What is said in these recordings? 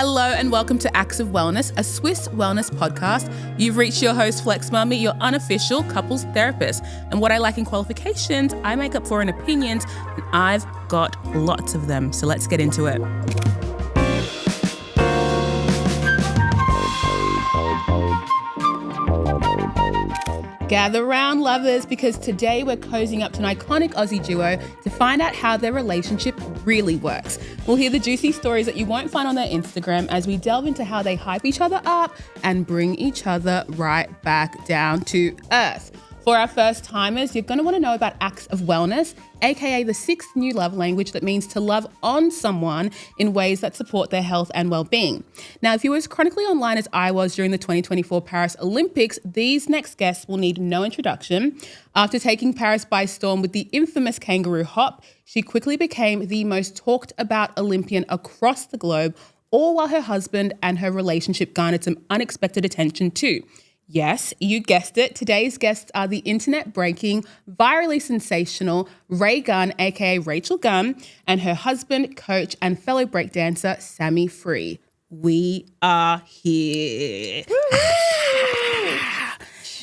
Hello and welcome to Acts of Wellness, a Swisse Wellness podcast. You've reached your host, Flex Mummy, your unofficial couples therapist. And what I lack in qualifications, I make up for in opinions, and I've got lots of them. So let's get into it. Gather round, lovers, because today we're cozying up to an iconic Aussie duo to find out how their relationship really works. We'll hear the juicy stories that you won't find on their Instagram as we delve into how they hype each other up and bring each other right back down to earth. For our first timers, you're going to want to know about Acts of Wellness, aka the sixth new love language that means to love on someone in ways that support their health and well-being. Now, if you were as chronically online as I was during the 2024 Paris Olympics, these next guests will need no introduction. After taking Paris by storm with the infamous kangaroo hop, she quickly became the most talked about Olympian across the globe, all while her husband and her relationship garnered some unexpected attention too. Yes, you guessed it. Today's guests are the internet-breaking, virally sensational RayGun, aka Rachel Gunn, and her husband, coach, and fellow breakdancer, Sammy Free. We are here.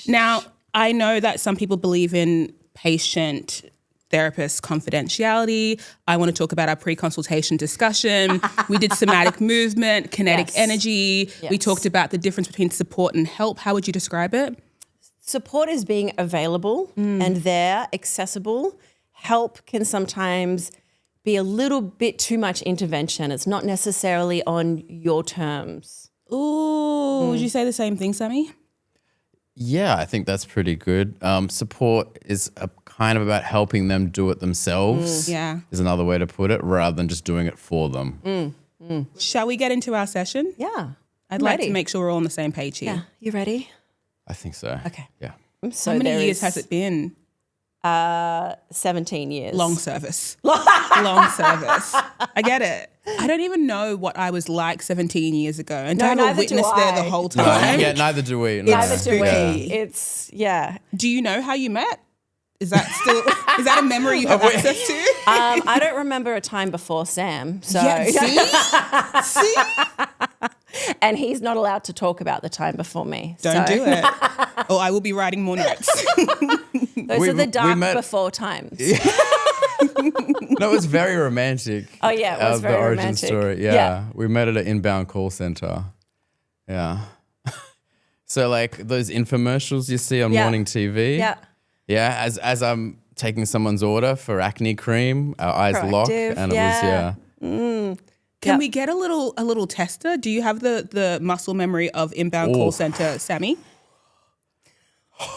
Now, I know that some people believe in patient therapist confidentiality. I want to talk about our pre-consultation discussion. We did somatic movement, kinetic energy. Yes. We talked about the difference between support and help. How would you describe it? Support is being available and there, accessible. Help can sometimes be a little bit too much intervention. It's not necessarily on your terms. Ooh, would you say the same thing, Sammy? Yeah, I think that's pretty good. Support is kind of about helping them do it themselves. Yeah. Is another way to put it, rather than just doing it for them. Shall we get into our session? Yeah. I'd like to make sure we're all on the same page here. Yeah. You ready? I think so. Okay. Yeah. So how many years has it been? 17 years. Long service. Long service. I get it. I don't even know what I was like 17 years ago. And to have a witness there the whole time. Yeah, neither do we. Neither do we. It's, Do you know how you met? Is that still, is that a memory you have access to? I don't remember a time before Sam. So. Yeah, see? And he's not allowed to talk about the time before me. Don't do it. Or I will be writing more notes. Those are the dark before times. No, it was very romantic. Oh, yeah, it was very the origin romantic. story. Yeah. We met at an inbound call center. Yeah. So like those infomercials you see on morning TV. Yeah. Yeah, as I'm taking someone's order for acne cream, our eyes lock, and it was Can we get a little tester? Do you have the muscle memory of inbound call center, Sammy?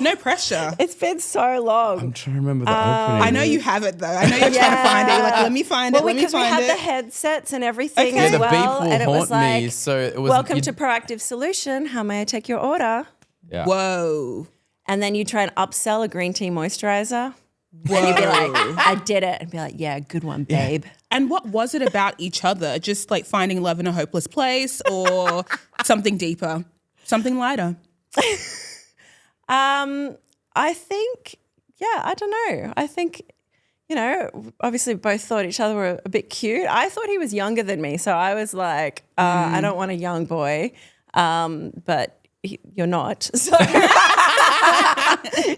No pressure. It's been so long. I'm trying to remember the opening. I know you have it though. I know you're trying to find it. You're like, let me find it. Because we had the headsets and everything as the well. beep will and it was haunt me. like, So it was welcome to Proactive Solution. How may I take your order? Yeah. Whoa. And then you try and upsell a green tea moisturizer. Whoa. And you'd be like, I did it. And be like, yeah, good one, babe. And what was it about each other? Just like finding love in a hopeless place or something deeper, something lighter? I think, I don't know. I think, obviously both thought each other were a bit cute. I thought he was younger than me. So I was like, I don't want a young boy, but you're not. So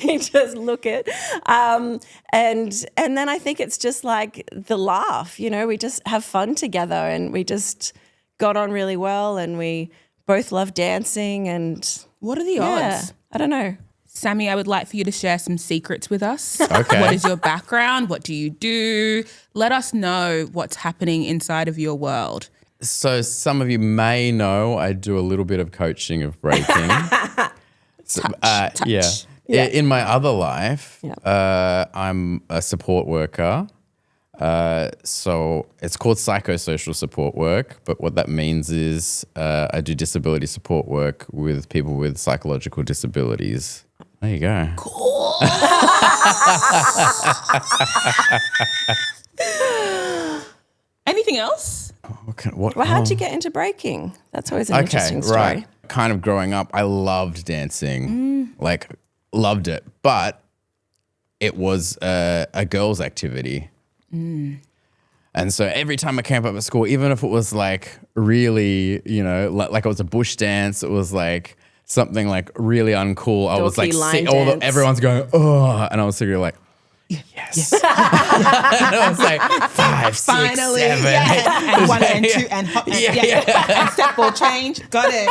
you just look it. And then I think it's just like the laugh, we just have fun together and we just got on really well and we both love dancing and. What are the odds? I don't know. Sammy, I would like for you to share some secrets with us. Okay. What is your background? What do you do? Let us know what's happening inside of your world. So some of you may know I do a little bit of coaching of breaking. Touch. Yeah. In my other life, I'm a support worker. So it's called psychosocial support work, but what that means is I do disability support work with people with psychological disabilities. There you go. Cool. Anything else? Well, how'd you get into breaking? That's always an interesting story. Right. Kind of growing up, I loved dancing, loved it, but it was a girls' activity. And so every time I came up at school, even if it was like really, like it was a bush dance, it was like something like really uncool. I was like, everyone's going, oh, and I was sitting like, yes. And I was like 5, 6, Finally, 7. And 1 and 2 and hop and step ball change. Got it.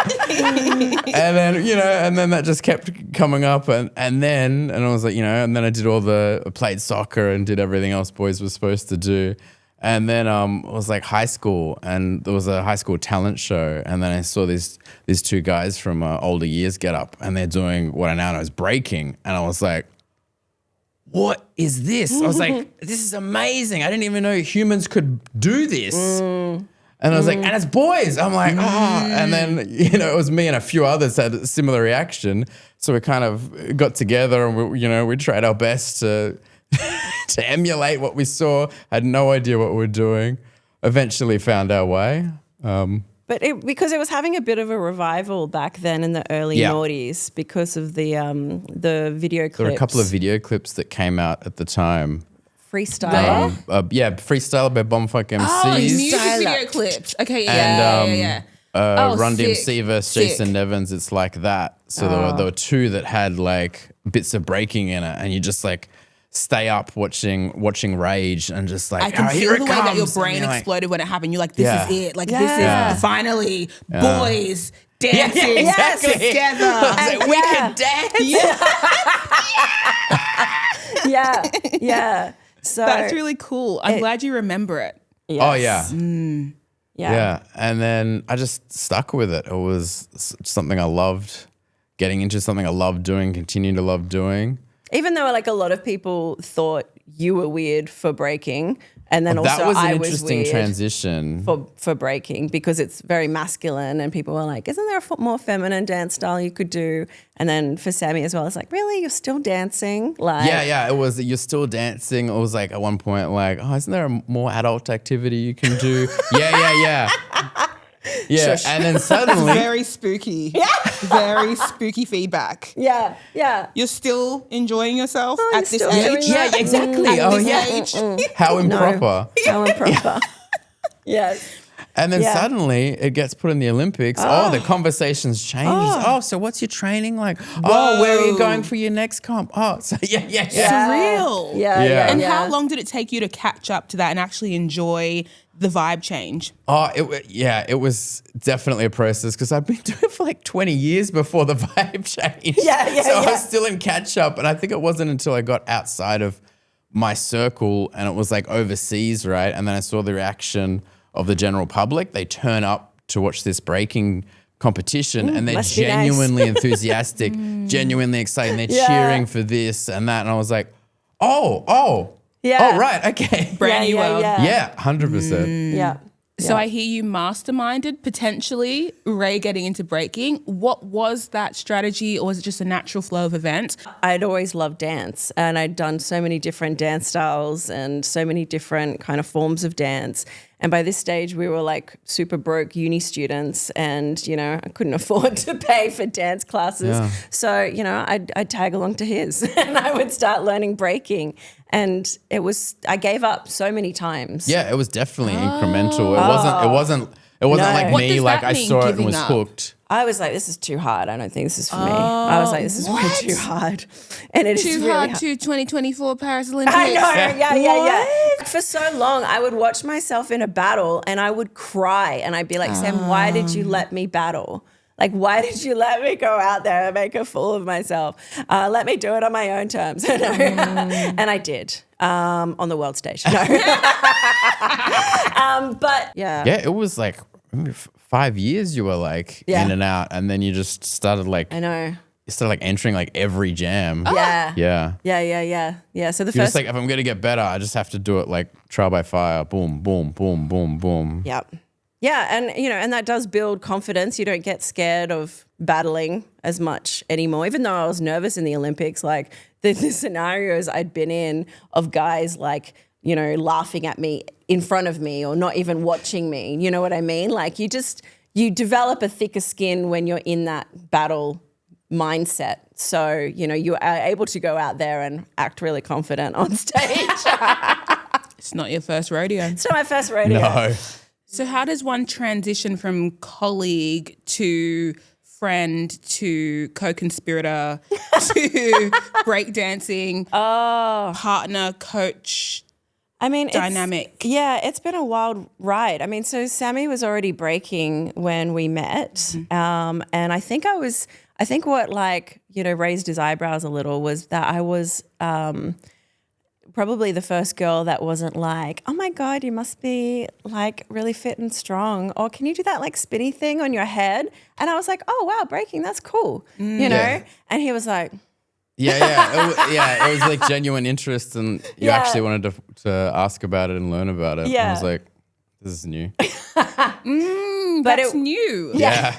And then, and then that just kept coming up and I was like, and then I played soccer and did everything else boys were supposed to do. And then it was like high school, and there was a high school talent show, and then I saw these 2 guys from older years get up, and they're doing what I now know is breaking, and I was like, what is this? I was like, this is amazing. I didn't even know humans could do this. And I was like, and it's boys. I'm like, and then, it was me and a few others had a similar reaction. So we kind of got together and we tried our best to emulate what we saw. Had no idea what we were doing. Eventually found our way. But because it was having a bit of a revival back then in the early noughties because of the video clips. There were a couple of video clips that came out at the time. Freestyler? Freestyler by Bombfuck MCs. Oh, music video clips. Okay, And Run sick, DMC versus Jason Nevins. It's like that. So there were 2 that had like bits of breaking in it, and you just like stay up watching Rage and just like, I can feel here the it way that comes. your brain exploded when it happened. You're like, this is it. Like, this is finally boys dancing exactly. together. I was like, we can dance. Yeah. So that's really cool. I'm glad you remember it. Yes. Oh, yeah. Yeah. And then I just stuck with it. It was something I loved getting into, something I loved doing, continue to love doing. Even though like a lot of people thought you were weird for breaking, and then also that was an I was interesting weird transition for breaking because it's very masculine, and people were like, isn't there a more feminine dance style you could do? And then for Sammy as well, it's like, really, you're still dancing? Like, yeah, it was, you're still dancing. It was like at one point like, oh, isn't there a more adult activity you can do? Yeah. Shush. And then suddenly Very spooky. Yeah. Very spooky feedback. Yeah. You're still enjoying yourself you're at this still age? doing yeah, that? exactly. At this age? How improper. How improper. Yes. And then suddenly it gets put in the Olympics. The conversations change. So what's your training like? Where are you going for your next comp? So yeah. Surreal. Yeah. And how long did it take you to catch up to that and actually enjoy the vibe change? It was definitely a process because I'd been doing it for like 20 years before the vibe changed. So I was still in catch up, and I think it wasn't until I got outside of my circle and it was like overseas, right? And then I saw the reaction of the general public. They turn up to watch this breaking competition and they're genuinely enthusiastic, genuinely excited, and they're cheering for this and that. And I was like, oh, right, okay. Brand new world. Yeah, 100%. Yeah. So I hear you masterminded potentially Ray getting into breaking. What was that strategy, or was it just a natural flow of events? I'd always loved dance, and I'd done so many different dance styles and so many different kind of forms of dance. And by this stage, we were like super broke uni students, and, I couldn't afford to pay for dance classes. Yeah. So, I'd tag along to his and I would start learning breaking. And I gave up so many times. Yeah, it was definitely incremental. It wasn't like What me, does like that I mean, saw it and giving was up? hooked. I was like, this is too hard. I don't think this is for me. I was like, this is way too hard. And it is Too really hard to 2024 Paris Olympics. I know, yeah. For so long, I would watch myself in a battle and I would cry and I'd be like, Sam, why did you let me battle? Like, why did you let me go out there and make a fool of myself? Let me do it on my own terms. And I did on the world stage. No. But yeah. Yeah, it was like 5 years you were like in and out, and then you just started like, I know. You started like entering like every jam. Yeah. Yeah. So the You're first. just like, if I'm going to get better, I just have to do it like trial by fire. Boom, boom, boom, boom, boom. Yep. Yeah, and and that does build confidence. You don't get scared of battling as much anymore. Even though I was nervous in the Olympics, like the scenarios I'd been in of guys like, laughing at me in front of me or not even watching me. You know what I mean? Like you develop a thicker skin when you're in that battle mindset. So, you are able to go out there and act really confident on stage. It's not your first rodeo. It's not my first rodeo. No. So how does one transition from colleague to friend to co-conspirator to breakdancing, partner, coach, dynamic? It's been a wild ride. I mean, so Sammy was already breaking when we met. And I think what raised his eyebrows a little was that I was probably the first girl that wasn't like, oh my God, you must be like really fit and strong. Or can you do that like spinny thing on your head? And I was like, oh wow, breaking, that's cool. You know? Yeah. And he was like, It was like genuine interest, and you actually wanted to ask about it and learn about it. Yeah. I was like, this is new. That's new. Yeah.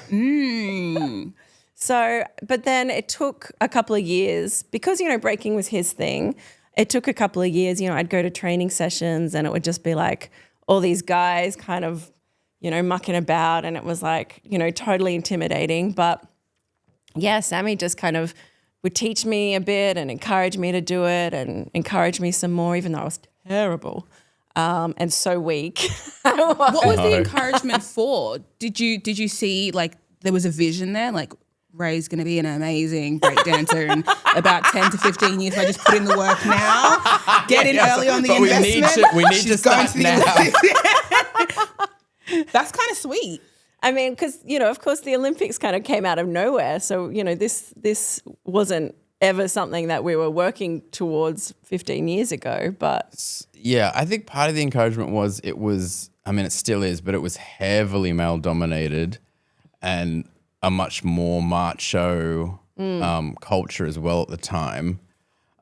So, but then it took a couple of years because, breaking was his thing. It took a couple of years, I'd go to training sessions and it would just be like all these guys kind of, mucking about, and it was like, totally intimidating. But yeah, Sammy just kind of would teach me a bit and encourage me to do it and encourage me some more, even though I was terrible and so weak. What was the encouragement for? Did you see like there was a vision there, like Ray's going to be an amazing breakdancer in about 10 to 15 years if I just put in the work now, get in early on the investment. We need to start now. That's kind of sweet. I mean, because, of course the Olympics kind of came out of nowhere. So, this wasn't ever something that we were working towards 15 years ago. But yeah, I think part of the encouragement was it still is, but it was heavily male dominated and a much more macho culture as well at the time.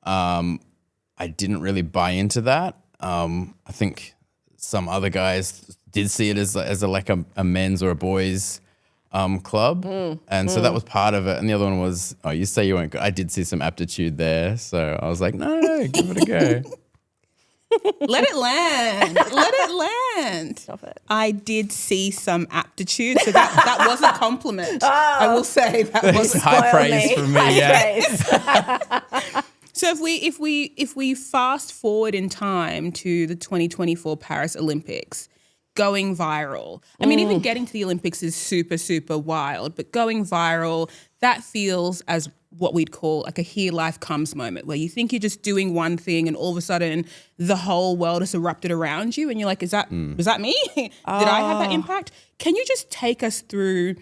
I didn't really buy into that. I think some other guys did see it as a men's or a boys' club. And so that was part of it. And the other one was, you say you weren't good. I did see some aptitude there. So I was like, no, give it a go. Let it land. Let it land. Stop it. I did see some aptitude, so that was a compliment. I will say that was high praise from me. Praise. So if we fast forward in time to the 2024 Paris Olympics, going viral. I mean, even getting to the Olympics is super, super wild, but going viral, that feels as what we'd call like a here life comes moment, where you think you're just doing one thing and all of a sudden the whole world has erupted around you and you're like, was that me? Did I have that impact? Can you just take us through,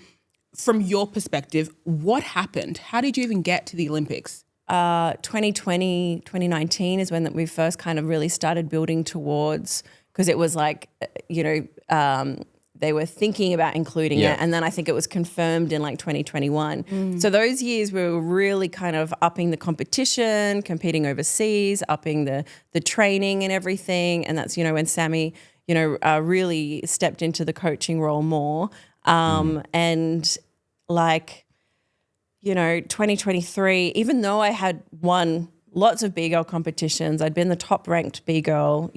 from your perspective, what happened? How did you even get to the Olympics? 2020, 2019 is when we first kind of really started building towards, because it was like, they were thinking about including it. And then I think it was confirmed in like 2021. So those years we were really kind of upping the competition, competing overseas, upping the training and everything. And that's, when Sammy, really stepped into the coaching role more. And like, 2023, even though I had won lots of B-girl competitions, I'd been the top ranked B-girl,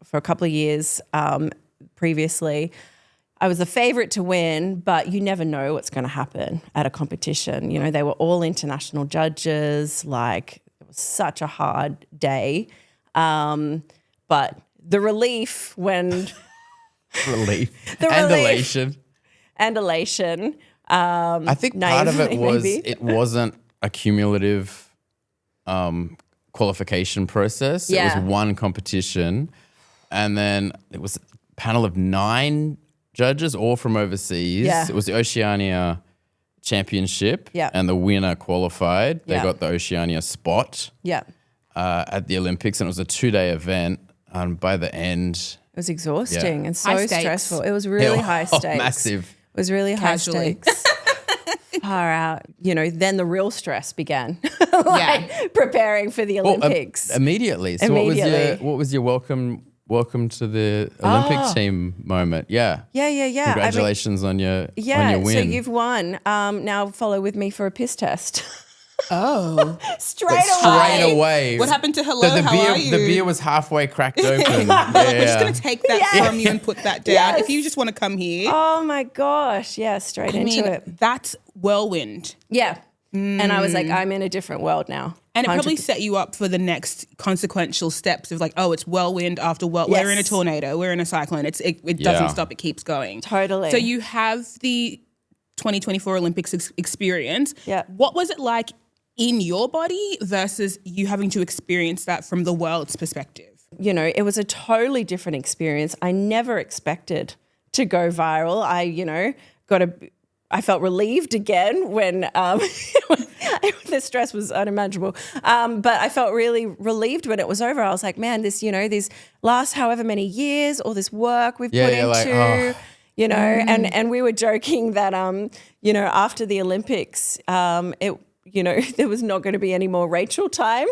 for a couple of years previously. I was the favorite to win, but you never know what's going to happen at a competition. They were all international judges. Like, it was such a hard day. But the relief when... elation. And elation. I think part of it was it wasn't a cumulative qualification process. It was one competition. And then it was a panel of 9 judges, all from overseas. Yeah. It was the Oceania Championship, and the winner qualified. They got the Oceania spot at the Olympics, and it was a 2-day event. And by the end, it was exhausting and so stressful. It was really high stakes. Massive. It was really high stakes. Far out. Then the real stress began. Preparing for the Olympics. Immediately. So what was your welcome to the Olympic team moment? Yeah. Congratulations on your win. So you've won. Now follow with me for a piss test. Oh. Straight away. What happened to hello? How are you? The beer was halfway cracked open. We're just going to take that from you and put that down. If you just want to come here. Oh my gosh. Yeah, straight into it. That's whirlwind. Yeah. And I was like, I'm in a different world now. And it 100%. probably set you up for the next consequential steps of like, oh, it's whirlwind after whirlwind. We're in a tornado. We're in a cyclone. It doesn't stop. It keeps going. Totally. So you have the 2024 Olympics experience. Yeah. What was it like in your body versus you having to experience that from the world's perspective? You know, it was a totally different experience. I never expected to go viral. I felt relieved again when the stress was unimaginable. But I felt really relieved when it was over. I was like, man, these last however many years, all this work we've put into, and we were joking that, after the Olympics, there was not going to be any more Rachel time,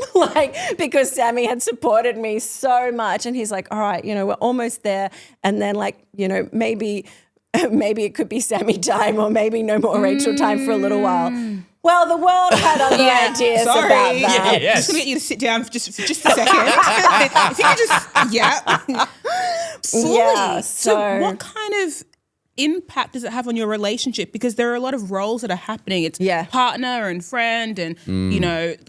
because Sammy had supported me so much. And he's like, all right, we're almost there. And then maybe it could be Sammy time or maybe no more Rachel time for a little while. Well, the world had other ideas about that. I'm just going to get you to sit down for just a second. If you could just, Fully. Yeah. So what kind of impact does it have on your relationship? Because there are a lot of roles that are happening. It's partner and friend and,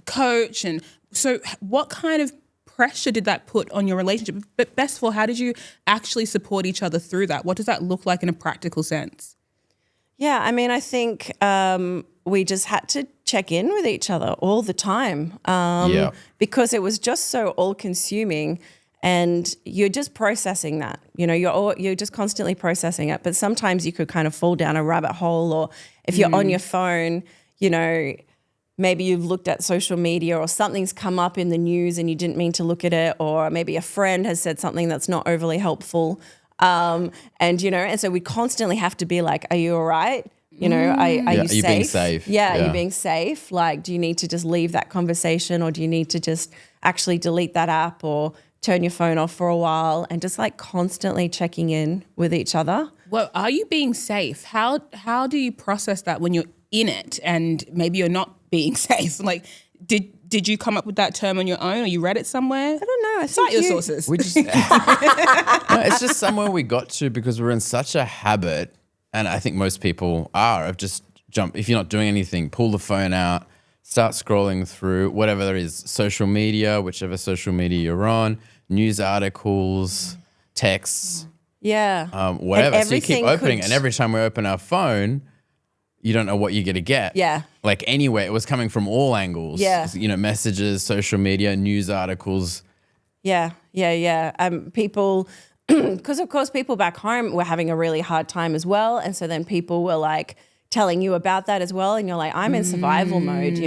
coach. And so what kind of pressure did that put on your relationship? But best of all, how did you actually support each other through that? What does that look like in a practical sense? Yeah, I mean, I think we just had to check in with each other all the time because it was just so all-consuming, and you're just processing that. You're just constantly processing it. But sometimes you could kind of fall down a rabbit hole, or if you're on your phone, maybe you've looked at social media or something's come up in the news and you didn't mean to look at it, or maybe a friend has said something that's not overly helpful. And so we constantly have to be like, are you all right? Are you safe? Being safe? Yeah, are you being safe? Like, do you need to just leave that conversation, or do you need to just actually delete that app or turn your phone off for a while, and just like constantly checking in with each other? Well, are you being safe? How do you process that when you're in it and maybe you're not being safe? Like, did you come up with that term on your own, or you read it somewhere? I don't know. Cite your sources. We just, it's just somewhere we got to because we're in such a habit, and I think most people are, of just jump. If you're not doing anything, pull the phone out, start scrolling through whatever there is, social media, whichever social media you're on, news articles, texts, whatever. So you keep opening, and every time we open our phone, you don't know what you're going to get. Yeah. Like anywhere, it was coming from all angles. Yeah. Messages, social media, news articles. Yeah. People, because of course people back home were having a really hard time as well. And so then people were like telling you about that as well. And you're like, I'm in survival mode,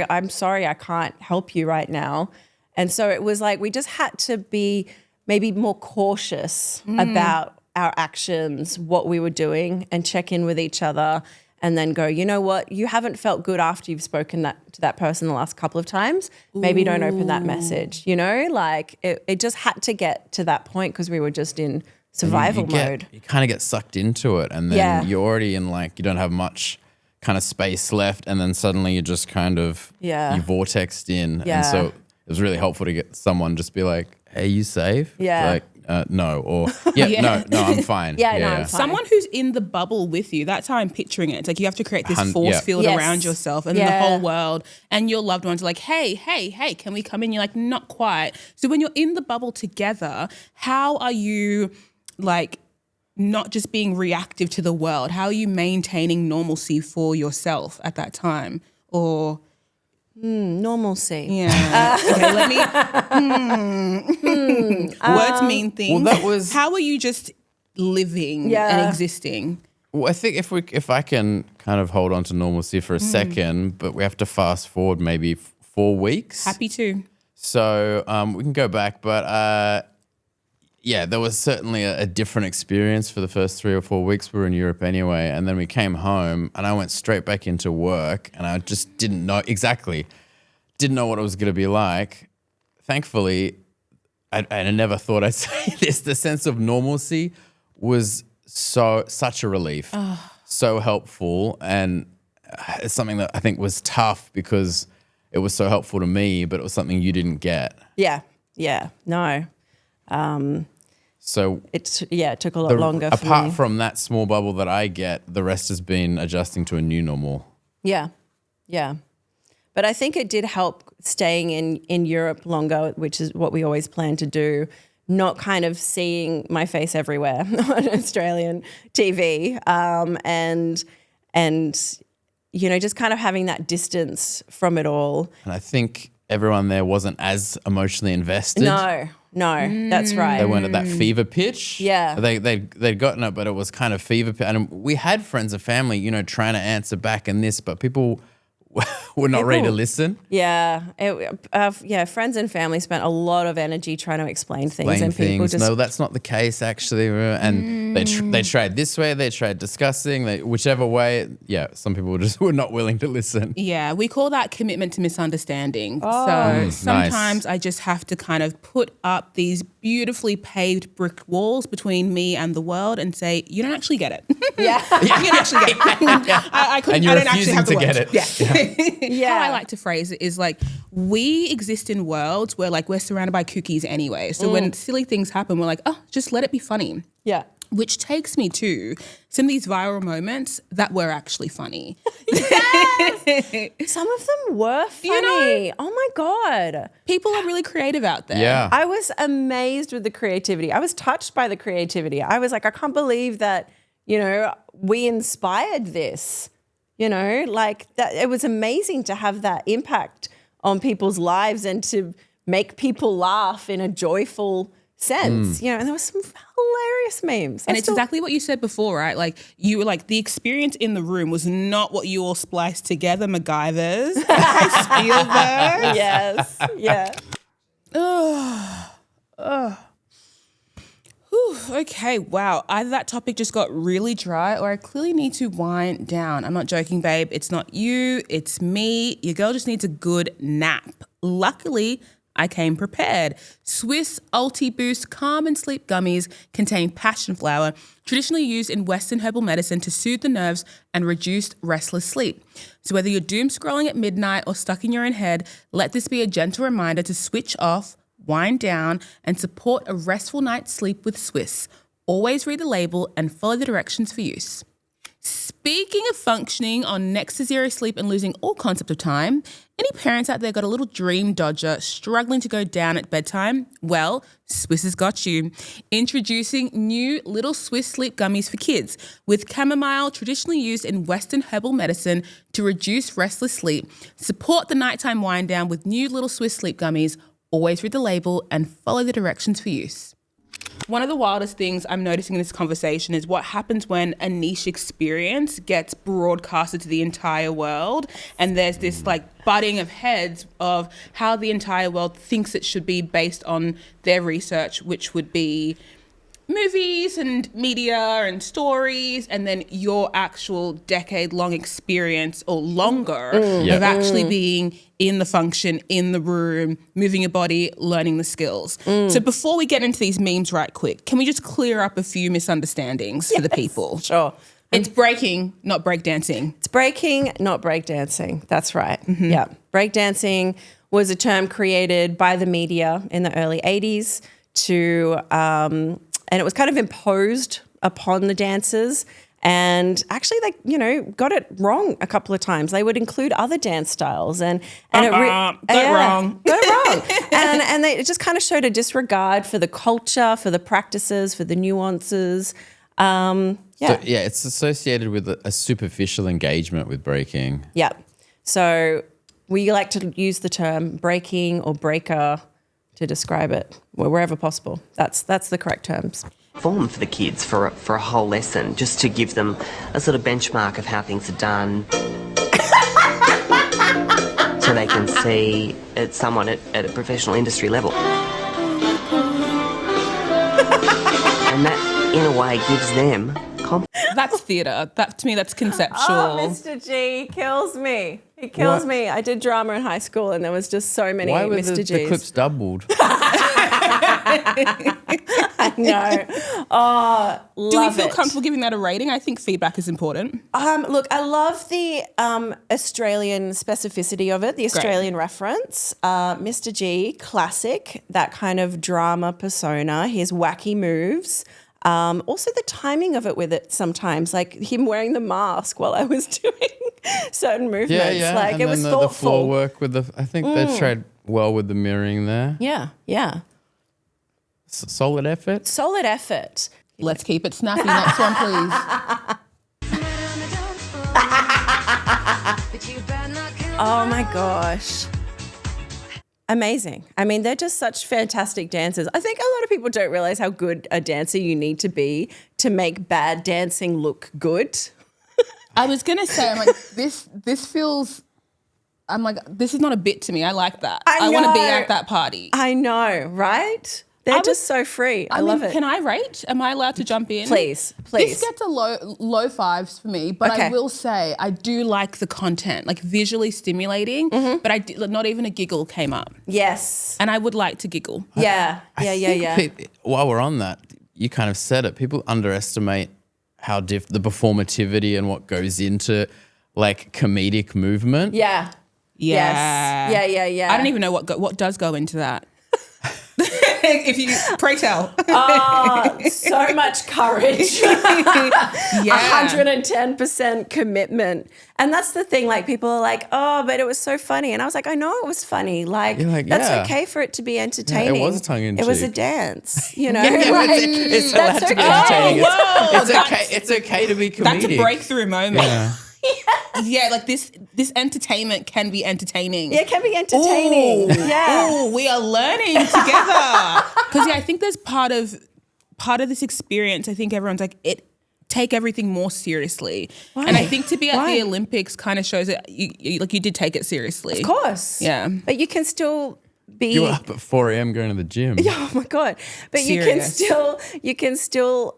I'm sorry, I can't help you right now. And so it was like, we just had to be maybe more cautious about our actions, what we were doing, and check in with each other. And then go, you know what? You haven't felt good after you've spoken to that person the last couple of times. Maybe don't open that message, Like it just had to get to that point because we were just in survival mode. You kind of get sucked into it, and then you're already in you don't have much kind of space left, and then suddenly you just kind of you vortexed in. Yeah. And so it was really helpful to get someone just be like, hey, you safe? Yeah. Like, no, or no, I'm fine. No, I'm fine. Someone who's in the bubble with you, that's how I'm picturing it. It's like you have to create this force field around yourself and the whole world, and your loved ones are like, hey, can we come in? You're like, not quite. So when you're in the bubble together, how are you like not just being reactive to the world? How are you maintaining normalcy for yourself at that time? Or normalcy. Yeah. Okay, let me. Words mean things. Well, that was. How are you just living and existing? Well, I think if I can kind of hold on to normalcy for a second, but we have to fast forward maybe 4 weeks. Happy to. So we can go back, but there was certainly a different experience for the first 3 or 4 weeks. We were in Europe anyway, and then we came home, and I went straight back into work, and I just didn't know what it was going to be like. Thankfully, I never thought I'd say this. The sense of normalcy was such a relief, so helpful, and it's something that I think was tough because it was so helpful to me, but it was something you didn't get. No. So it took a lot longer for me. Apart from that small bubble that I get, the rest has been adjusting to a new normal. Yeah. Yeah. But I think it did help staying in Europe longer, which is what we always plan to do, not kind of seeing my face everywhere on Australian TV, and just kind of having that distance from it all. And I think everyone there wasn't as emotionally invested. No, that's right. They weren't at that fever pitch. Yeah. They'd gotten it, but it was kind of fever pitch. And we had friends and family, trying to answer back and this, but people were not ready to listen. Yeah. Friends and family spent a lot of energy trying to explain things. And people just... No, that's not the case, actually. And they tried this way, they tried discussing, whichever way. Yeah, some people just were not willing to listen. Yeah, we call that commitment to misunderstanding. Oh. So sometimes I just have to kind of put up these beautifully paved brick walls between me and the world and say, you don't actually get it. Yeah. You don't actually get it. I don't actually have to get it. Yeah. How I like to phrase it is like, we exist in worlds where like we're surrounded by cookies anyway. So when silly things happen, we're like, oh, just let it be funny. Yeah. Which takes me to some of these viral moments that were actually funny. Yes. Some of them were funny. Oh my God. People are really creative out there. Yeah. I was amazed with the creativity. I was touched by the creativity. I was like, I can't believe that, we inspired this. Like that. It was amazing to have that impact on people's lives and to make people laugh in a joyful sense, and there was some hilarious memes. And it's exactly what you said before, right? Like you were like, the experience in the room was not what you all spliced together, MacGyvers. Spielberg. Yes. Yeah. Okay, wow. Either that topic just got really dry or I clearly need to wind down. I'm not joking, babe. It's not you, it's me. Your girl just needs a good nap. Luckily, I came prepared. Swisse Ulti Boost Calm and Sleep Gummies contain passion flower, traditionally used in Western herbal medicine to soothe the nerves and reduce restless sleep. So whether you're doom scrolling at midnight or stuck in your own head, let this be a gentle reminder to switch off, wind down, and support a restful night's sleep with Swisse. Always read the label and follow the directions for use. Speaking of functioning on next to zero sleep and losing all concept of time, any parents out there got a little dream dodger struggling to go down at bedtime? Well, Swisse has got you. Introducing new Little Swisse Sleep Gummies for kids with chamomile, traditionally used in Western herbal medicine to reduce restless sleep. Support the nighttime wind down with new Little Swisse Sleep Gummies. Always read the label and follow the directions for use. One of the wildest things I'm noticing in this conversation is what happens when a niche experience gets broadcasted to the entire world, and there's this like butting of heads of how the entire world thinks it should be based on their research, which would be movies and media and stories, and then your actual decade-long experience or longer of actually being in the function, in the room, moving your body, learning the skills. So before we get into these memes right quick, can we just clear up a few misunderstandings for the people? Sure. It's breaking, not breakdancing. It's breaking, not breakdancing. That's right. Yeah. Breakdancing was a term created by the media in the early 80s and it was kind of imposed upon the dancers. And actually, they, got it wrong a couple of times. They would include other dance styles and got it wrong. and it just kind of showed a disregard for the culture, for the practices, for the nuances. It's associated with a superficial engagement with breaking. Yeah. So we like to use the term breaking or breaker to describe it wherever possible. That's the correct terms. Form for the kids for a whole lesson, just to give them a sort of benchmark of how things are done, so they can see someone at a professional industry level, and that in a way gives them confidence. That's theatre. To me, that's conceptual. Oh, Mr. G kills me. He kills me. I did drama in high school, and there was just so many Why were Mr. Gs. the clips doubled? I know. Oh, love Do we feel it. comfortable giving that a rating? I think feedback is important. Look, I love the Australian specificity of it, the Australian reference. Mr. G, classic, that kind of drama persona, his wacky moves. Also the timing of it with it sometimes, like him wearing the mask while I was doing certain movements. Yeah. Like and it then was the thoughtful. floor work with I think they tried well with the mirroring there. Yeah. Solid effort. Solid effort. Let's keep it snappy. Next one, please. Oh my gosh. Amazing. I mean, they're just such fantastic dancers. I think a lot of people don't realize how good a dancer you need to be to make bad dancing look good. I was gonna say, I'm like, this feels. I'm like, this is not a bit to me. I like that. I want to be at that party. I know, right? They're just so free. I love it. Can I rate? Am I allowed to jump in? Please. This gets a low fives for me, but Okay. I will say I do like the content, like visually stimulating. But not even a giggle came up, Yes. and I would like to giggle. Yeah. While we're on that, you kind of said it. People underestimate how the performativity and what goes into like comedic movement. Yeah. Yeah. Yes. Yeah. I don't even know what does go into that. If you pray tell. So much courage. 110% commitment. And that's the thing, like people are like, oh, but it was so funny. And I was like, I know it was funny. Like, that's okay for it to be entertaining. Yeah, it was tongue-in-cheek. It was a dance, you know? It's allowed to be entertaining. It's okay to be comedic. That's a breakthrough moment. Yeah. Yeah, like this entertainment can be entertaining. Yeah, it can be entertaining. Oh, we are learning together. Because I think there's part of this experience. I think everyone's like, take everything more seriously. Why? And I think to be at Why? the Olympics kind of shows that you did take it seriously. Of course. Yeah. But you can still be. You were up at 4 a.m. going to the gym. Oh my God. But Serious. you can still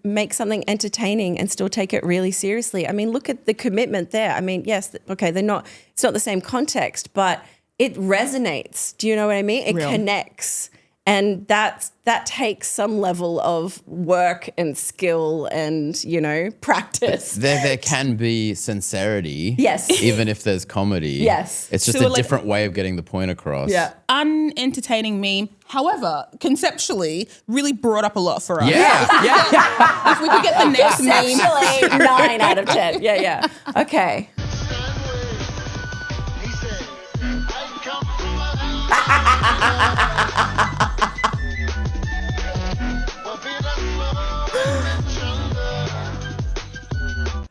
make something entertaining and still take it really seriously. I mean, look at the commitment there. I mean, yes, okay, it's not the same context, but it resonates. Do you know what I mean? It connects. And that takes some level of work and skill and, practice. There can be sincerity. Yes. Even if there's comedy. Yes. It's just a different way of getting the point across. Yeah. Unentertaining meme, however, conceptually really brought up a lot for us. Yeah. If we could get the next meme. Actually, 9 out of 10. Yeah. Okay.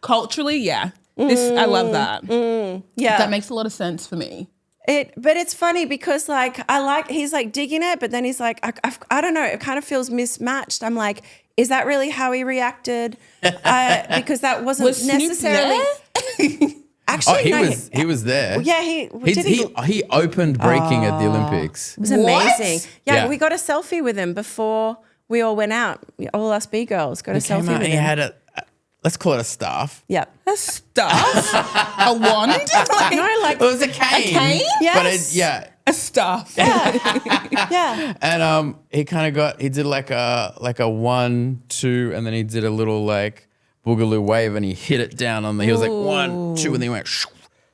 Culturally, yeah. I love that. Yeah. That makes a lot of sense for me. But it's funny because he's like digging it, but then he's like, I don't know, it kind of feels mismatched. I'm like, is that really how he reacted? Because that wasn't necessarily. Actually, he was there. Yeah, he opened breaking at the Olympics. It was amazing. Yeah. We got a selfie with him before we all went out. All us B-girls got a selfie with him. He had let's call it a staff. Yeah. A staff? A wand? It was a cane. A cane? Yes. A staff. Yeah. And he did like a 1, 2, and then he did a little like boogaloo wave and he hit it down he was like 1, 2, and then he went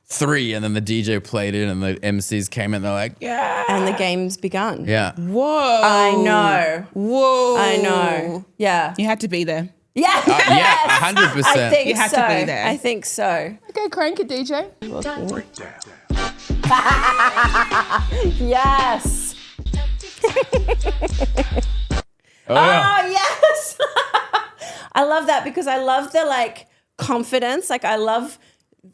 3, and then the DJ played it and the MCs came in and they're like, yeah. And the game's begun. Yeah. Whoa. I know. Whoa. I know. Yeah. You had to be there. Yeah. Yeah, 100%. I think You had so. to be there. I think so. Okay, crank it, DJ. Yes. Oh, yeah. Oh, yes. I love that because I love the confidence. I love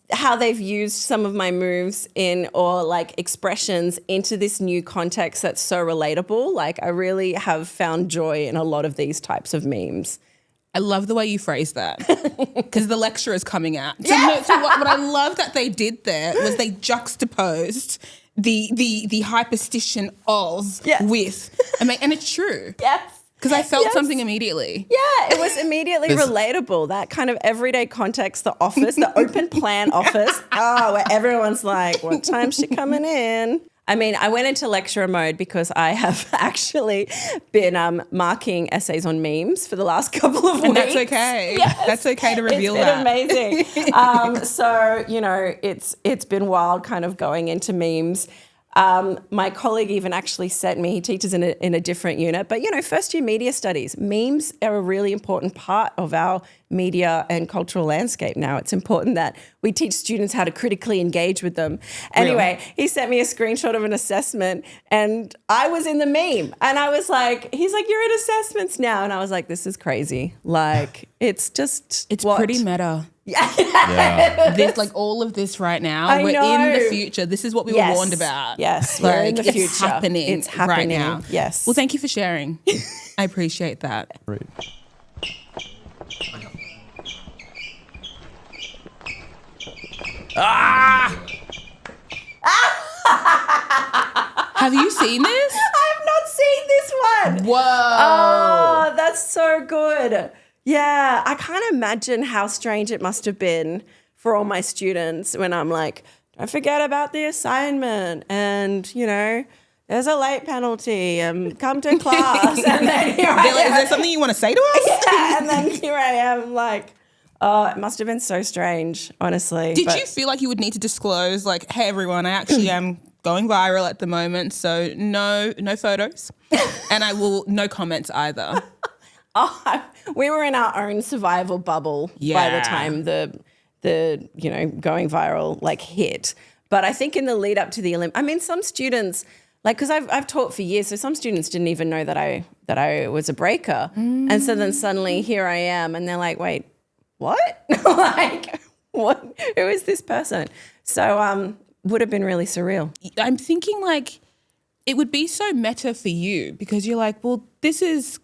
how they've used some of my moves or expressions into this new context that's so relatable. I really have found joy in a lot of these types of memes. I love the way you phrase that because the lecture is coming out. So what I love that they did there was they juxtaposed the hyperstition of with. I mean, and it's true. Yes. Because I felt something immediately. Yeah, it was immediately relatable. That kind of everyday context, the office, the open plan office, where everyone's like, what time's she coming in? I mean, I went into lecturer mode because I have actually been marking essays on memes for the last couple of weeks. And that's okay. Yes. That's okay to reveal that. It's been amazing. So, it's been wild kind of going into memes. My colleague even actually sent me, he teaches in a different unit, but first year media studies, memes are a really important part of our media and cultural landscape now. It's important that we teach students how to critically engage with them. Anyway, he sent me a screenshot of an assessment and I was in the meme and I was like, he's like, you're in assessments now. And I was like, this is crazy. Like, it's pretty meta. Yeah. This, like all of this right now, I we're know. in the future. This is what we were warned about. Yes, we're in the future. It's happening. It's happening right now. Yes. Well, thank you for sharing. I appreciate that. Right. Have you seen this? I have not seen this one. Whoa. Oh, that's so good. Yeah, I can't imagine how strange it must have been for all my students when I'm like, don't forget about the assignment and, you know, there's a late penalty and come to class. And then here I am. Is there something you want to say to us? Yeah, and then here I am like, oh, it must have been so strange, honestly. Did you feel like you would need to disclose, like, hey, everyone, I actually am going viral at the moment, so no photos, and no comments either. Oh, we were in our own survival bubble by the time the going viral like hit. But I think in the lead up to the Olympian, I mean, some students, like, because I've taught for years, so some students didn't even know that I was a breaker, and so then suddenly here I am, and they're like, wait, what? Like, what? Who is this person? So would have been really surreal. I'm thinking like it would be so meta for you because you're like, well, this is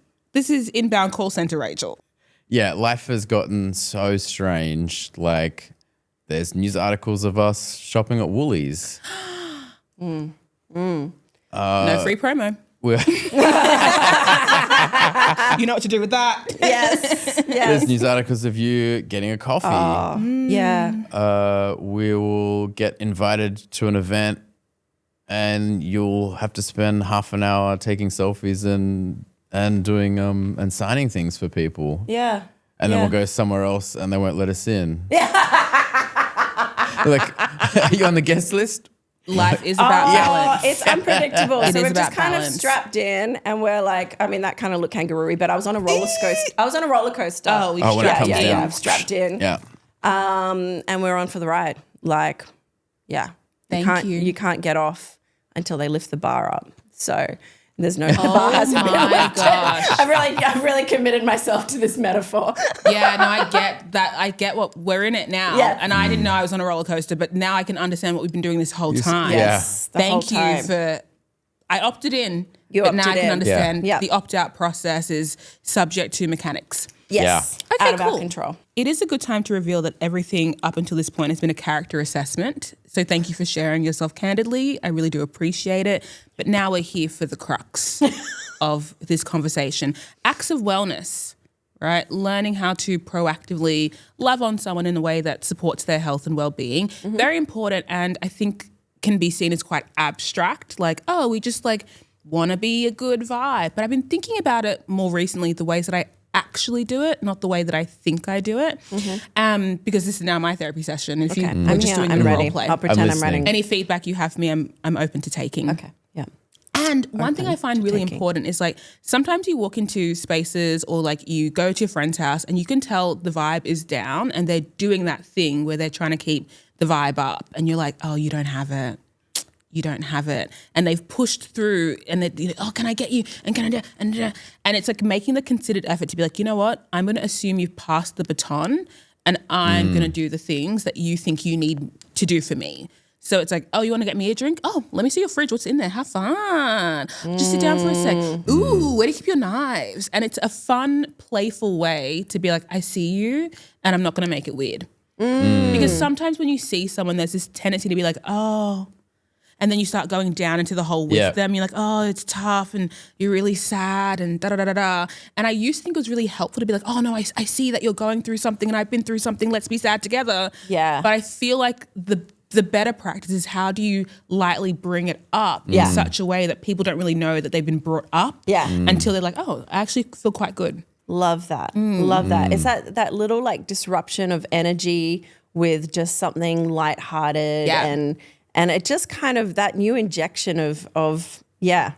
inbound call center Rachel. Yeah, life has gotten so strange. Like, there's news articles of us shopping at Woolies. No free promo. You know what to do with that. Yes. There's news articles of you getting a coffee. Yeah. We will get invited to an event and you'll have to spend half an hour taking selfies and doing and signing things for people. Yeah. And then we'll go somewhere else and they won't let us in. Like, are you on the guest list? Life is about balance. It's unpredictable. It So is we're just about kind balance. of strapped in and we're like, I mean, that kind of looked kangaroo-y, but I was on a roller coaster. Oh, we when it comes down. Yeah, I'm strapped in. Yeah. And we're on for the ride. Like, yeah. Thank you. You can't get off until they lift the bar up. So there's no, the bar hasn't been lifted. Gosh. I've really committed myself to this metaphor. Yeah, no, I get that. I get what we're in it now. Yeah. And I didn't know I was on a roller coaster, but now I can understand what we've been doing this whole time. Yes, the whole Thank you time. for, I opted in, You but now opted I can in. understand Yeah. the opt-out process is subject to mechanics. Yes. Okay, Out of our cool. control. It is a good time to reveal that everything up until this point has been a character assessment. So thank you for sharing yourself candidly. I really do appreciate it. But now we're here for the crux of this conversation. Acts of wellness, right? Learning how to proactively love on someone in a way that supports their health and well-being. Very important, and I think can be seen as quite abstract. Like, oh, we just like want to be a good vibe. But I've been thinking about it more recently, the ways that I actually do it, not the way that I think I do it. Because this is now my therapy session. If Okay. we're just doing I'm a ready. role play. I'll pretend I'm listening. ready. Any feedback you have for me, I'm open to taking. Okay. Yeah. And one thing I find really important is like sometimes you walk into spaces or like you go to your friend's house and you can tell the vibe is down and they're doing that thing where they're trying to keep the vibe up and you're like, oh, you don't have it. You don't have it. And they've pushed through and they're, oh, can I get you? And can I do? And it's like making the considered effort to be like, you know what? I'm going to assume you've passed the baton and I'm going to do the things that you think you need to do for me. So it's like, oh, you want to get me a drink? Oh, let me see your fridge. What's in there? Have fun. Just sit down for a sec. Ooh, where do you keep your knives? And it's a fun, playful way to be like, I see you and I'm not going to make it weird. Because sometimes when you see someone, there's this tendency to be like, oh, and then you start going down into the hole with them. You're like, oh, it's tough and you're really sad and da-da-da-da-da. And I used to think it was really helpful to be like, oh, no, I see that you're going through something and I've been through something. Let's be sad together. Yeah. But I feel like the better practice is how do you lightly bring it up in such a way that people don't really know that they've been brought up until they're like, oh, I actually feel quite good. Love that. Love that. It's that little like disruption of energy with just something lighthearted and it just kind of that new injection of it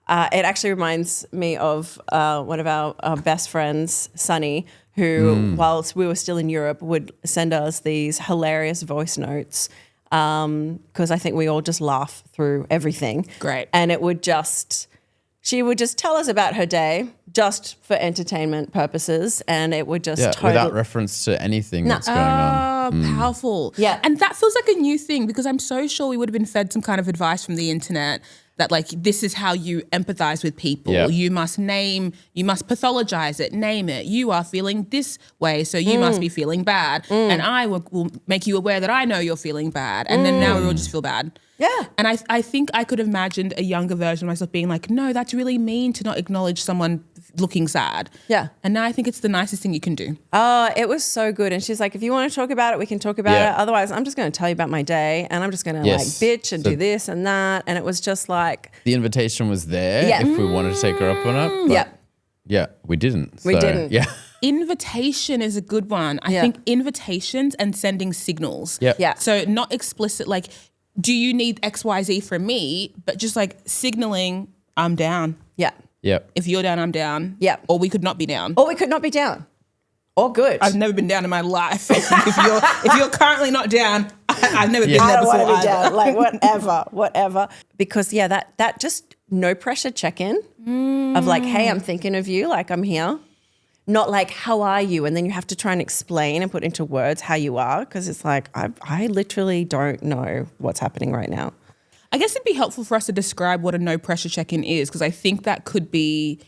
actually reminds me of one of our best friends, Sunny, who, whilst we were still in Europe, would send us these hilarious voice notes because I think we all just laugh through everything. Great. And she would just tell us about her day just for entertainment purposes, and it would just totally without reference to anything that's going on. Powerful. Yeah. And that feels like a new thing because I'm so sure we would have been fed some kind of advice from the internet that like this is how you empathize with people. Yeah. You must pathologize it, name it. You are feeling this way, so you must be feeling bad. And I will make you aware that I know you're feeling bad. And then now we all just feel bad. Yeah. And I think I could have imagined a younger version of myself being like, no, that's really mean to not acknowledge someone looking sad. Yeah. And now I think it's the nicest thing you can do. Oh, it was so good. And she's like, if you want to talk about it, we can talk about Yeah. it. Otherwise, I'm just going to tell you about my day and I'm just going to Yes. like bitch and do this and that. And it was just like, The invitation was there Yeah. if we wanted to take her up on it. But yeah. we didn't. We didn't. Yeah. Invitation is a good one. I think invitations and sending signals. Yep. Yeah. So not explicit, like, do you need XYZ from me? But just like signaling, I'm down. Yeah. Yep. If you're down, I'm down. Yeah. Or we could not be down. Or we could not be down. Or good. I've never been down in my life. if you're currently not down, I've never been I there don't before. want to be either. down. Like whatever. Because that just no pressure check-in of like, hey, I'm thinking of you, like I'm here. Not like, how are you? And then you have to try and explain and put into words how you are because it's like, I literally don't know what's happening right now. I guess it'd be helpful for us to describe what a no pressure check-in is because I think that could be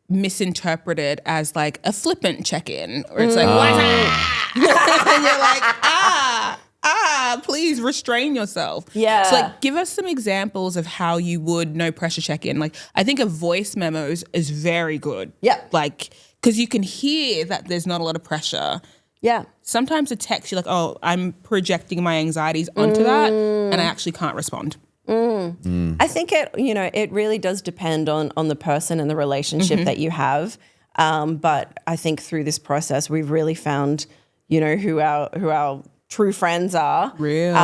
misinterpreted as like a flippant check-in or it's like, what's up? And you're like, please restrain yourself. Yeah. So like give us some examples of how you would no pressure check-in. Like I think a voice memo is very good. Yeah. Like, because you can hear that there's not a lot of pressure. Yeah. Sometimes a text, you're like, oh, I'm projecting my anxieties onto that and I actually can't respond. I think it really does depend on the person and the relationship that you have. But I think through this process, we've really found, who our true friends are. Real.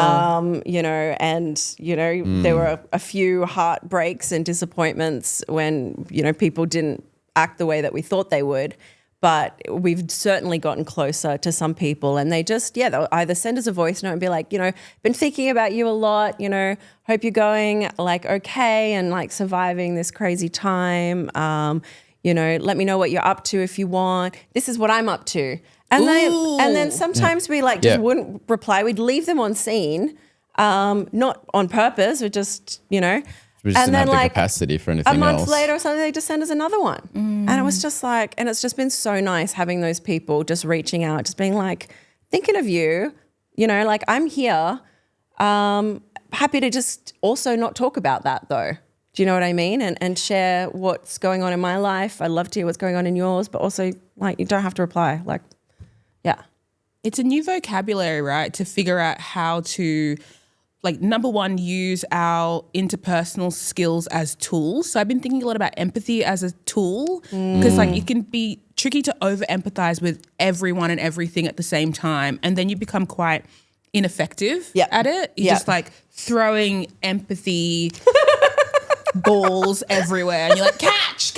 There were a few heartbreaks and disappointments when, people didn't act the way that we thought they would. But we've certainly gotten closer to some people and they just, they'll either send us a voice note and be like, been thinking about you a lot, hope you're going like okay and like surviving this crazy time. Let me know what you're up to if you want. This is what I'm up to. And then sometimes we like just wouldn't reply. We'd leave them on scene, not on purpose. We just, We just didn't have the capacity for anything else. A month later or something, they just send us another one. And it was just like, and it's just been so nice having those people just reaching out, just being like, thinking of you, like I'm here. Happy to just also not talk about that though. Do you know what I mean? And share what's going on in my life. I'd love to hear what's going on in yours, but also like you don't have to reply. Like, yeah. It's a new vocabulary, right? To figure out how to like number one, use our interpersonal skills as tools. So I've been thinking a lot about empathy as a tool because like it can be tricky to over empathize with everyone and everything at the same time. And then you become quite ineffective at it. You're just like throwing empathy balls everywhere and you're like, catch.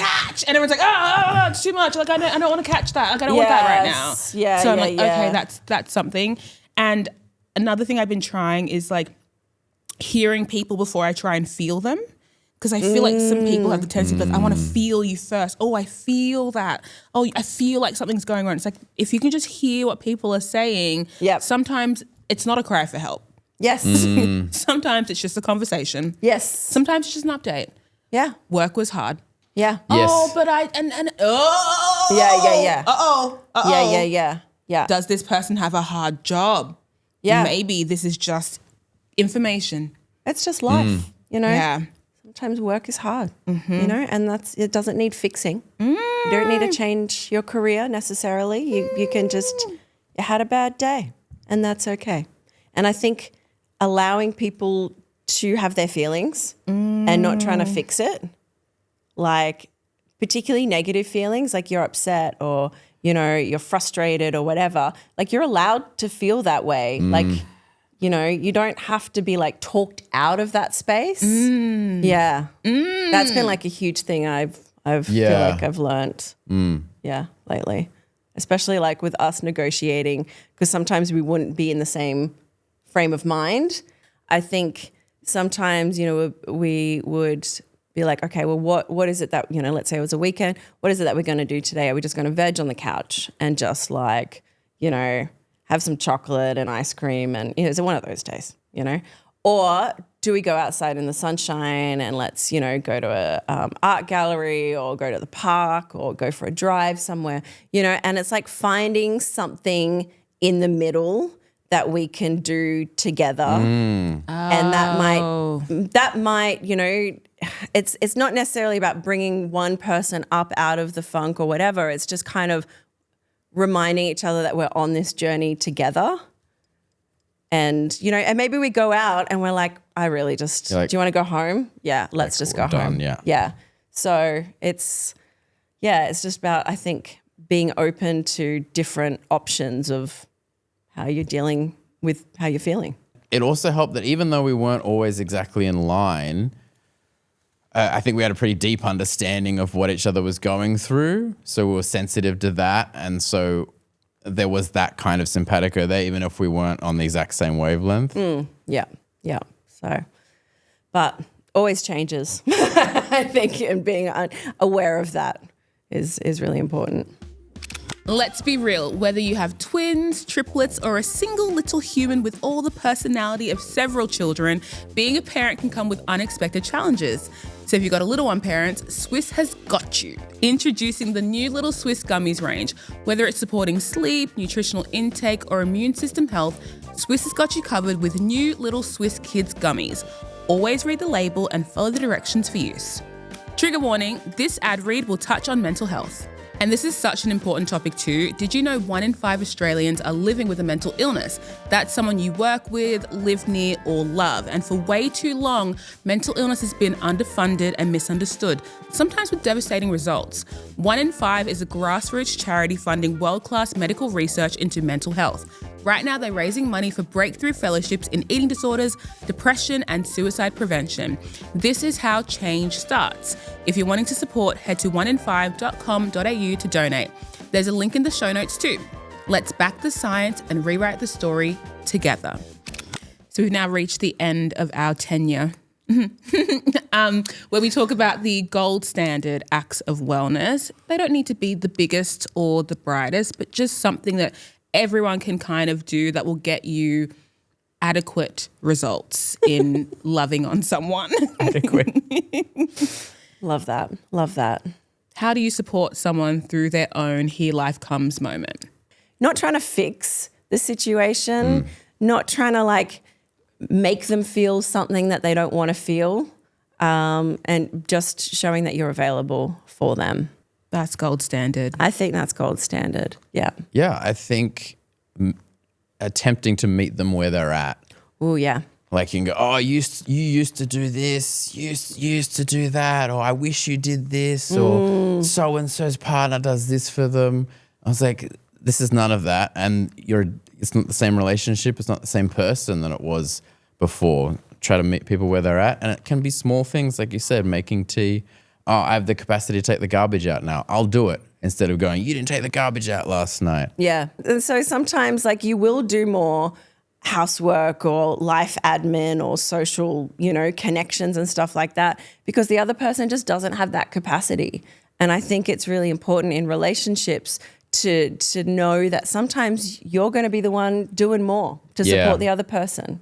And everyone's like, oh, it's too much. Like, I don't want to catch that. Like, I don't want that right now. So I'm like, okay, that's something. And another thing I've been trying is like, hearing people before I try and feel them. Because I feel like some people have the tendency to be like, I want to feel you first. Oh, I feel that. Oh, I feel like something's going on. It's like, if you can just hear what people are saying, sometimes it's not a cry for help. Yes. Sometimes it's just a conversation. Yes. Sometimes it's just an update. Yeah. Work was hard. Yeah. Yes. Oh, but Yeah. Uh-oh. Yeah. Does this person have a hard job? Yeah. Maybe this is just information. It's just life, Yeah. Sometimes work is hard, and it doesn't need fixing. You don't need to change your career necessarily. You can just, you had a bad day and that's okay. And I think allowing people to have their feelings and not trying to fix it, like particularly negative feelings, like you're upset or, you're frustrated or whatever, like you're allowed to feel that way. Like, you don't have to be like talked out of that space. Yeah. That's been like a huge thing I've feel like I've learned. Yeah, lately. especially like with us negotiating, because sometimes we wouldn't be in the same frame of mind. I think sometimes, we would be like, okay, well, what is it that, let's say it was a weekend. What is it that we're going to do today? Are we just going to veg on the couch and just like, have some chocolate and ice cream and, is it one of those days, Or do we go outside in the sunshine and let's, go to a art gallery or go to the park or go for a drive somewhere, and it's like finding something in the middle that we can do together. And that might, it's not necessarily about bringing one person up out of the funk or whatever. It's just kind of reminding each other that we're on this journey together. And, and maybe we go out and we're like, I really just, do you want to go home? Yeah, let's just go home. Yeah. So it's just about, I think, being open to different options of how you're dealing with how you're feeling. It also helped that even though we weren't always exactly in line, I think we had a pretty deep understanding of what each other was going through. So we were sensitive to that. And so there was that kind of simpatico there, even if we weren't on the exact same wavelength. Yeah. So, but always changes, I think, and being aware of that is really important. Let's be real, whether you have twins, triplets, or a single little human with all the personality of several children, being a parent can come with unexpected challenges. So if you've got a little one, parents, Swisse has got you. Introducing the new Little Swisse Gummies range. Whether it's supporting sleep, nutritional intake, or immune system health, Swisse has got you covered with new Little Swisse Kids Gummies. Always read the label and follow the directions for use. Trigger warning, this ad read will touch on mental health. And this is such an important topic too. Did you know 1 in 5 Australians are living with a mental illness? That's someone you work with, live near, or love. And for way too long, mental illness has been underfunded and misunderstood, sometimes with devastating results. 1 in 5 is a grassroots charity funding world-class medical research into mental health. Right now, they're raising money for breakthrough fellowships in eating disorders, depression, and suicide prevention. This is how change starts. If you're wanting to support, head to 1in5.com.au to donate. There's a link in the show notes too. Let's back the science and rewrite the story together. So we've now reached the end of our tenure, where we talk about the gold standard acts of wellness. They don't need to be the biggest or the brightest, but just something that everyone can kind of do that will get you adequate results in loving on someone. Adequate. Love that. How do you support someone through their own Here Life Comes moment? Not trying to fix the situation, not trying to like make them feel something that they don't want to feel, and just showing that you're available for them. That's gold standard. I think that's gold standard. Yeah. Yeah, I think attempting to meet them where they're at. Oh, yeah. Like you can go, oh, you used to do this, you used to do that, or I wish you did this, or so-and-so's partner does this for them. I was like, this is none of that. And it's not the same relationship. It's not the same person than it was before. Try to meet people where they're at. And it can be small things, like you said, making tea. Oh, I have the capacity to take the garbage out now. I'll do it, instead of going, you didn't take the garbage out last night. Yeah. And so sometimes like you will do more housework or life admin or social, connections and stuff like that because the other person just doesn't have that capacity. And I think it's really important in relationships to know that sometimes you're going to be the one doing more to support the other person.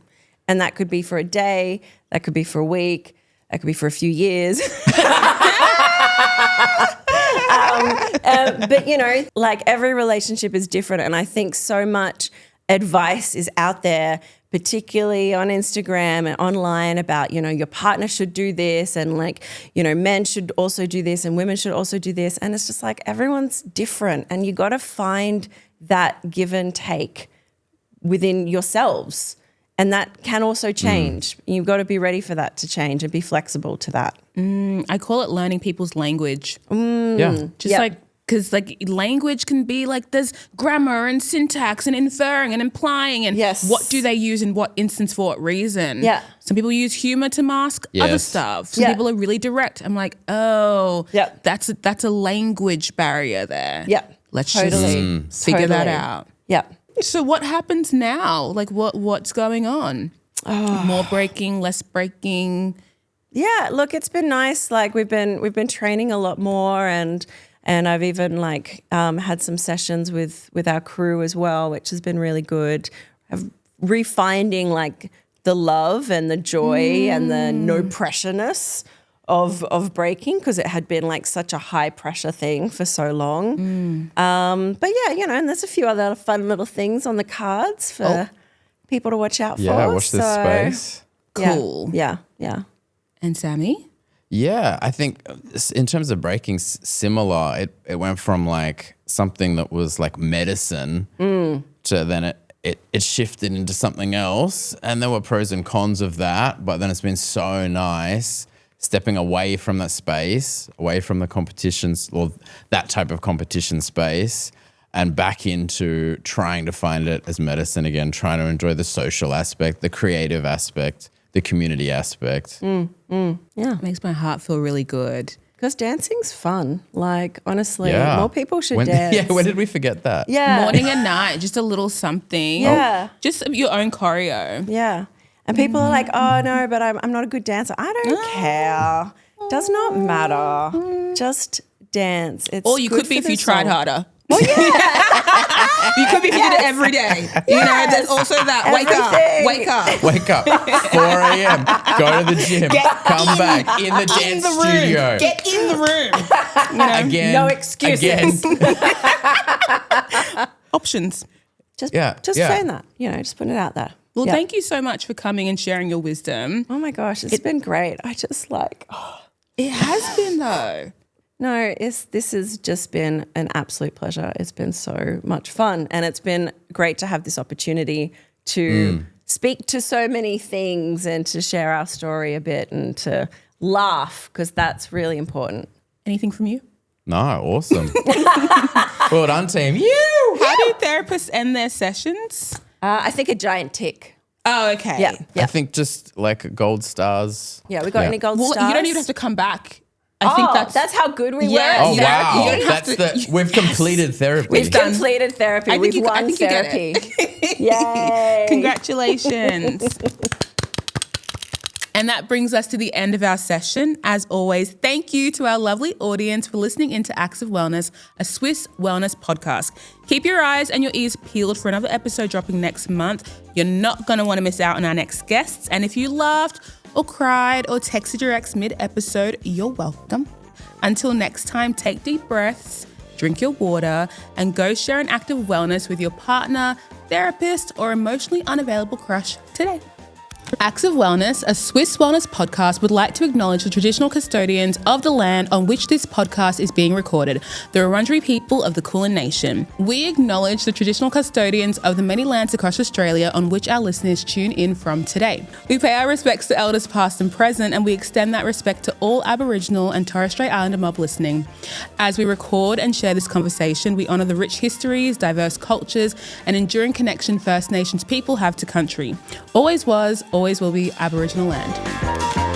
And that could be for a day, that could be for a week, that could be for a few years. But, like every relationship is different. And I think so much advice is out there, particularly on Instagram and online about, your partner should do this and men should also do this and women should also do this. And it's just like everyone's different and you got to find that give and take within yourselves. And that can also change. You've got to be ready for that to change and be flexible to that. I call it learning people's language. Yeah. Because language can be like there's grammar and syntax and inferring and implying and what do they use in what instance for what reason. Yeah. Some people use humor to mask other stuff. Some people are really direct. I'm like, that's a language barrier there. Yeah. let's Totally. just figure that Totally. out. Yeah. So what happens now? Like what's going on? More breaking, less breaking? Yeah, look, it's been nice. Like we've been training a lot more, and I've even like had some sessions with our crew as well, which has been really good. Of refinding like the love and the joy and the no pressureness of breaking, because it had been like such a high pressure thing for so long. But yeah, and there's a few other fun little things on the cards for people to watch out for. Yeah, watch this space. Cool. Yeah. And Sammy? Yeah, I think in terms of breaking, similar. It went from like something that was like medicine to then it shifted into something else, and there were pros and cons of that. But then it's been so nice stepping away from that space, away from the competitions or that type of competition space, and back into trying to find it as medicine again, trying to enjoy the social aspect, the creative aspect, the community aspect. Yeah. It makes my heart feel really good. Because dancing's fun. Like, honestly, Yeah. more people should When, dance. Yeah, when did we forget that? Yeah. Morning and night, just a little something. Yeah. Just your own choreo. Yeah. And people are like, oh, no, but I'm not a good dancer. I don't care. Does not matter. Just dance. It's Or you good could be for if the you tried soul. harder. Oh, yeah. You could be if you did it every day. You know, there's also that. Everything. Wake up. Wake up, 4 a.m., go to the gym, come back in the dance studio. Get in the room. You know, Again, No excuses. Again. options. Just Yeah. saying that, just putting it out there. Well, Yeah. thank you so much for coming and sharing your wisdom. Oh my gosh, it's been great. I just It has been though. no, this has just been an absolute pleasure. It's been so much fun, and it's been great to have this opportunity to speak to so many things and to share our story a bit and to laugh, because that's really important. Anything from you? No, awesome. Well done, team. How do therapists end their sessions? I think a giant tick. Oh, okay. Yeah. I think just like gold stars. Yeah, we got Yeah. any gold Well, stars? you don't even have to come back. I think that's how good we Yeah. were. Oh, Therapy. wow. You don't have That's to- we've completed therapy. We've done- completed therapy. I think We've you- I won think you get therapy. Yay. Congratulations. And that brings us to the end of our session. As always, thank you to our lovely audience for listening into Acts of Wellness, a Swisse Wellness podcast. Keep your eyes and your ears peeled for another episode dropping next month. You're not going to want to miss out on our next guests. And if you laughed or cried or texted your ex mid-episode, you're welcome. Until next time, take deep breaths, drink your water, and go share an act of wellness with your partner, therapist, or emotionally unavailable crush today. Acts of Wellness, a Swisse Wellness podcast, would like to acknowledge the traditional custodians of the land on which this podcast is being recorded, the Wurundjeri people of the Kulin Nation. We acknowledge the traditional custodians of the many lands across Australia on which our listeners tune in from today. We pay our respects to elders past and present, and we extend that respect to all Aboriginal and Torres Strait Islander mob listening. As we record and share this conversation, we honour the rich histories, diverse cultures, and enduring connection First Nations people have to country. Always was, always will be Aboriginal land.